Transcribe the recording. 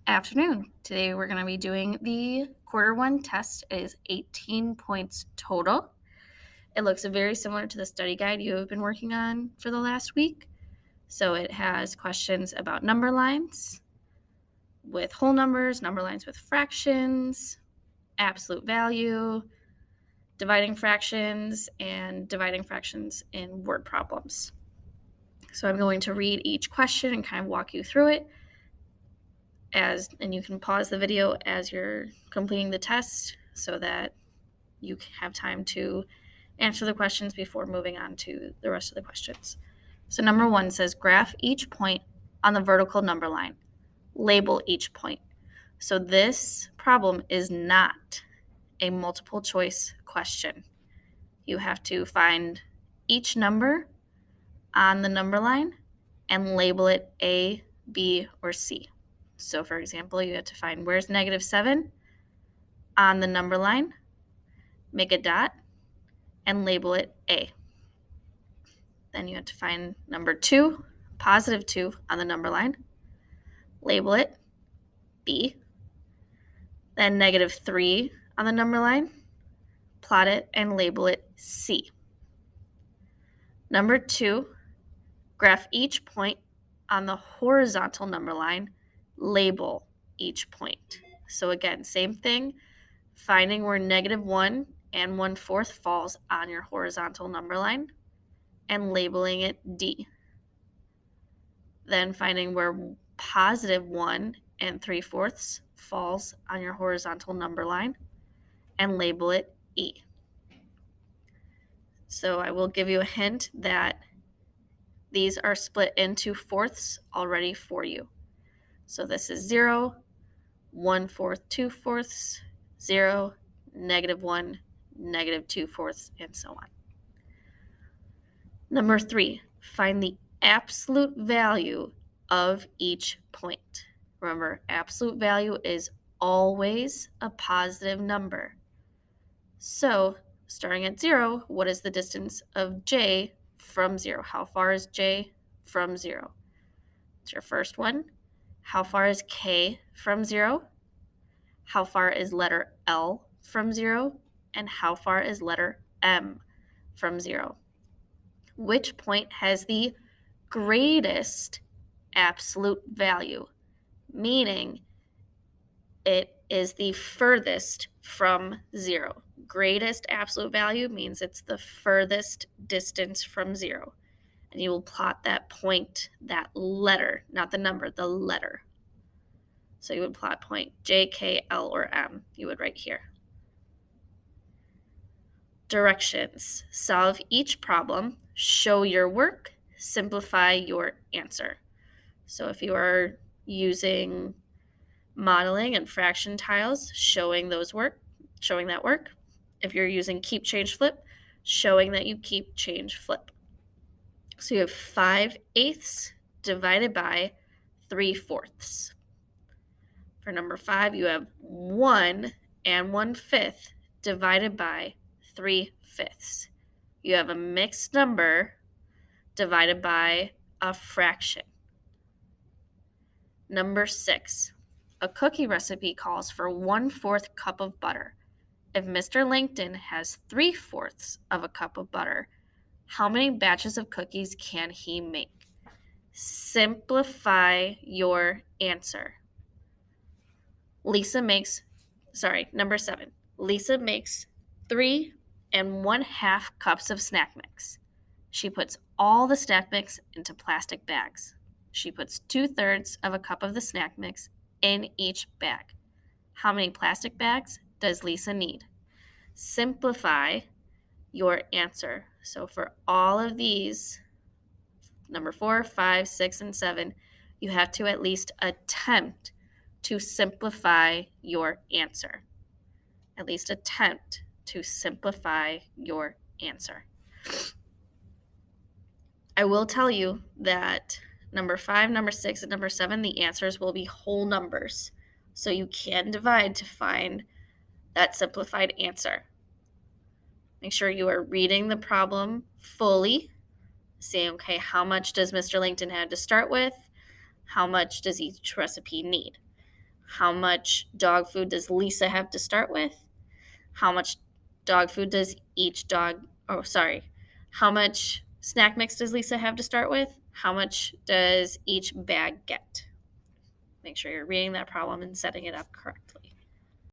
afternoon. Today we're going to be doing the quarter one test. It is 18 points total. It looks very similar to the study guide you have been working on for the last week. So it has questions about number lines with whole numbers, number lines with fractions, absolute value, dividing fractions, and dividing fractions in word problems. So I'm going to read each question and kind of walk you through it. And you can pause the video as you're completing the test so that you have time to answer the questions before moving on to the rest of the questions. So number 1 says graph each point on the vertical number line. Label each point. So this problem is not a multiple choice question. You have to find each number on the number line and label it A, B, or C. So for example, you have to find where's -7 on the number line, make a dot, and label it A. Then you have to find number 2, +2 on the number line, label it B. Then -3 on the number line, plot it and label it C. Number 2, graph each point on the horizontal number line, label each point. So again, same thing, finding where -1 and 1/4 falls on your horizontal number line and labeling it D. Then finding where +1 and 3/4 falls on your horizontal number line and label it E. So I will give you a hint that these are split into fourths already for you. So this is 0, 1/4, 2/4, 0, -1, -2/4, and so on. Number 3, find the absolute value of each point. Remember, absolute value is always a positive number. So starting at 0, what is the distance of J from 0? How far is J from 0? It's your first one. How far is K from 0? How far is letter L from 0? And how far is letter M from 0? Which point has the greatest absolute value? Meaning it is the furthest from 0. Greatest absolute value means it's the furthest distance from 0. And you will plot that point, that letter, not the number, the letter. So you would plot point J, K, L, or M. You would write here. Directions. Solve each problem, show your work, simplify your answer. So if you are using modeling and fraction tiles, showing that work. If you're using keep, change, flip, showing that you keep, change, flip. So you have 5/8 divided by 3/4. For number 5, you have 1 and 1/5 divided by 3/5. You have a mixed number divided by a fraction. Number 6, a cookie recipe calls for 1/4 cup of butter. If Mr. Langton has 3/4 of a cup of butter, how many batches of cookies can he make? Simplify your answer. Number 7. Lisa makes 3 1/2 cups of snack mix. She puts all the snack mix into plastic bags. She puts 2/3 of a cup of the snack mix in each bag. How many plastic bags does Lisa need? Simplify your answer. So for all of these, number 4, 5, 6, and 7, you have to at least attempt to simplify your answer. At least attempt to simplify your answer. I will tell you that number 5, number 6, and number 7, the answers will be whole numbers. So you can divide to find that simplified answer. Make sure you are reading the problem fully. Saying, okay, how much does Mr. Langton have to start with? How much does each recipe need? How much dog food does Lisa have to start with? How much dog food does each dog, oh, sorry, how much snack mix does Lisa have to start with? How much does each bag get? Make sure you're reading that problem and setting it up correctly.